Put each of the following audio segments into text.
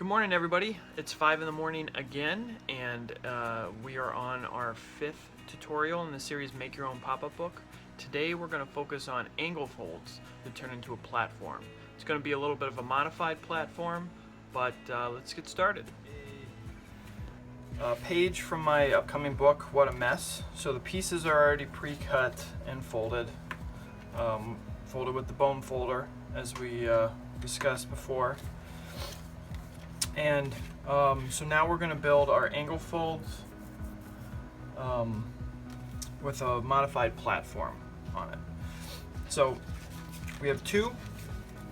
Good morning, everybody. It's 5 in the morning again, and we are on our 5th tutorial in the series Make Your Own Pop-Up Book. Today we're going to focus on angle folds that turn into a platform. It's going to be a little bit of a modified platform, but let's get started. A page from my upcoming book, What a Mess. So the pieces are already pre-cut and folded, folded with the bone folder as we discussed before. And so now we're going to build our angle folds with a modified platform on it. So we have two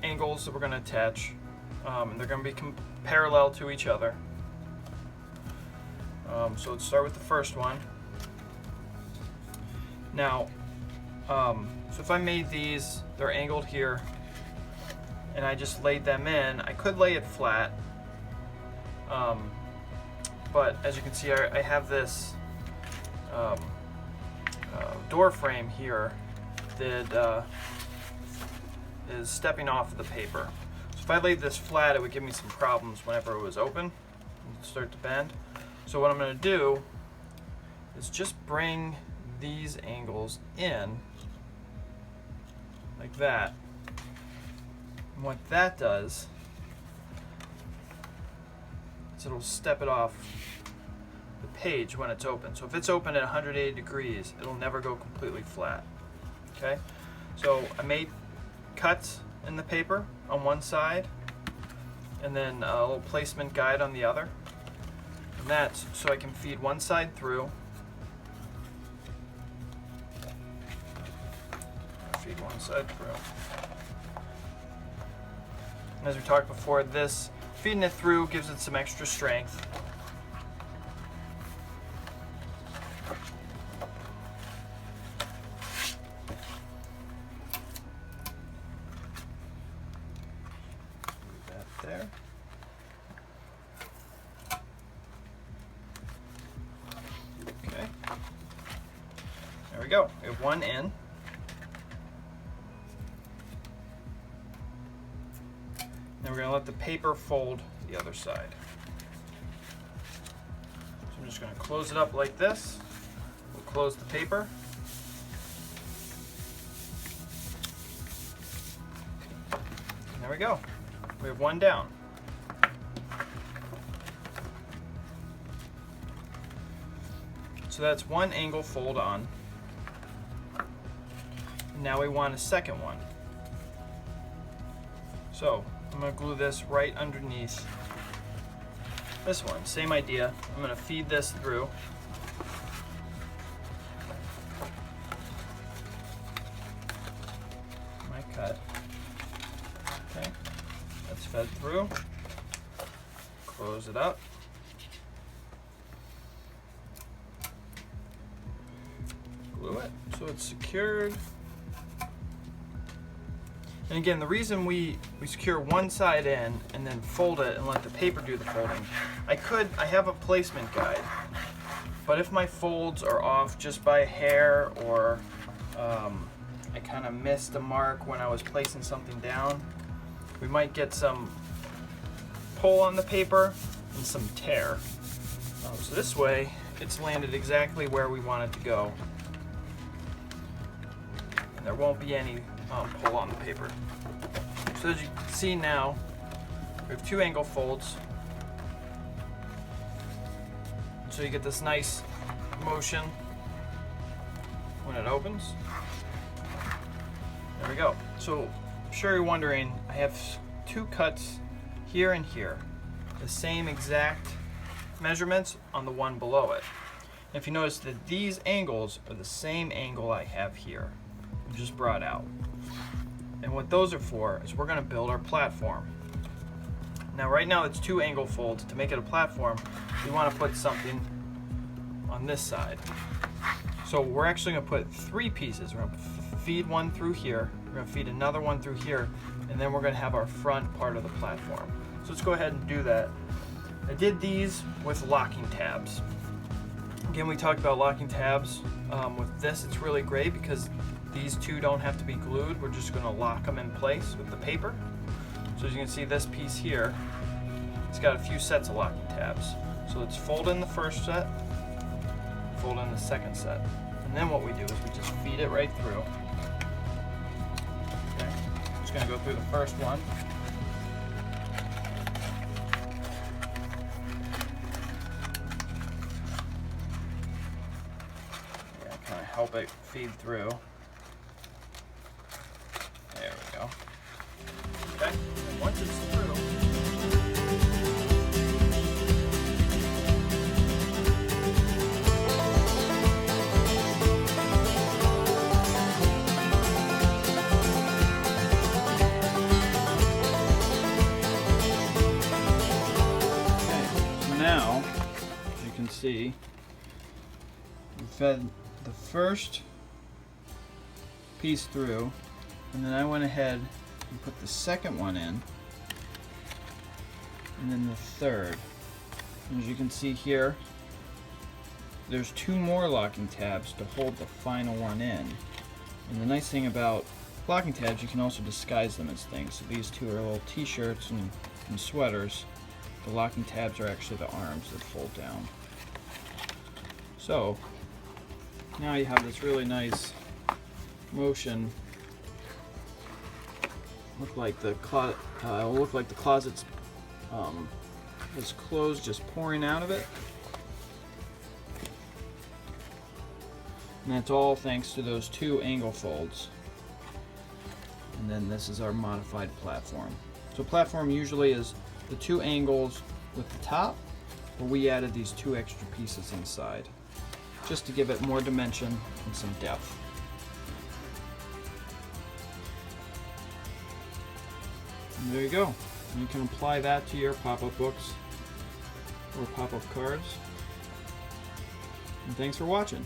angles that we're going to attach, and they're going to be parallel to each other. So let's start with the first one. Now, so if I made these, they're angled here, and I just laid them in, I could lay it flat. But as you can see, I have this door frame here that is stepping off of the paper. So if I laid this flat, it would give me some problems whenever it was open and start to bend. So what I'm going to do is just bring these angles in like that. And what that does, so it'll step it off the page when it's open. So if it's open at 180 degrees, it'll never go completely flat. Okay? So I made cuts in the paper on one side, and then a little placement guide on the other. And that's so I can feed one side through. Feed one side through. And as we talked before, this feeding it through gives it some extra strength. Put that there. Okay. There we go. We have one in. And we're going to let the paper fold the other side. So I'm just going to close it up like this. We'll close the paper. And there we go. We have one down. So that's one angle fold on. And now we want a second one. So I'm going to glue this right underneath this one. Same idea. I'm going to feed this through. My cut. Okay. That's fed through. Close it up. Glue it so it's secured. And again, the reason we secure one side in and then fold it and let the paper do the folding, I have a placement guide, but if my folds are off just by a hair, or I kind of missed a mark when I was placing something down, we might get some pull on the paper and some tear. So this way, it's landed exactly where we want it to go, and there won't be any pull on the paper. So as you can see now, we have two angle folds. So you get this nice motion when it opens. There we go. So I'm sure you're wondering, I have two cuts here and here, the same exact measurements on the one below it. And if you notice that these angles are the same angle I have here, just brought out. And what those are for is we're going to build our platform. Now right now it's two angle folds. To make it a platform, we want to put something on this side. So we're actually going to put three pieces. We're going to feed one through here, we're going to feed another one through here, and then we're going to have our front part of the platform. So let's go ahead and do that. I did these with locking tabs. Again, we talked about locking tabs. With this, it's really great because these two don't have to be glued. We're just going to lock them in place with the paper. So as you can see, this piece here it's got a few sets of locking tabs. So let's fold in the first set, fold in the second set. And then what we do is we just feed it right through. Okay, just gonna go through the first one. Yeah, kind of help it feed through. There we go. Okay, and once it's through, now, as you can see, we fed the first piece through, and then I went ahead and put the second one in, and then the third. And as you can see here, there's two more locking tabs to hold the final one in. And the nice thing about locking tabs, you can also disguise them as things. So these two are little t-shirts and sweaters. The locking tabs are actually the arms that fold down. So now you have this really nice motion. Look like the closet's is closed, just pouring out of it. And that's all thanks to those two angle folds. And then this is our modified platform. So platform usually is the two angles with the top, but we added these two extra pieces inside just to give it more dimension and some depth. And there you go. And you can apply that to your pop-up books or pop-up cards. And thanks for watching.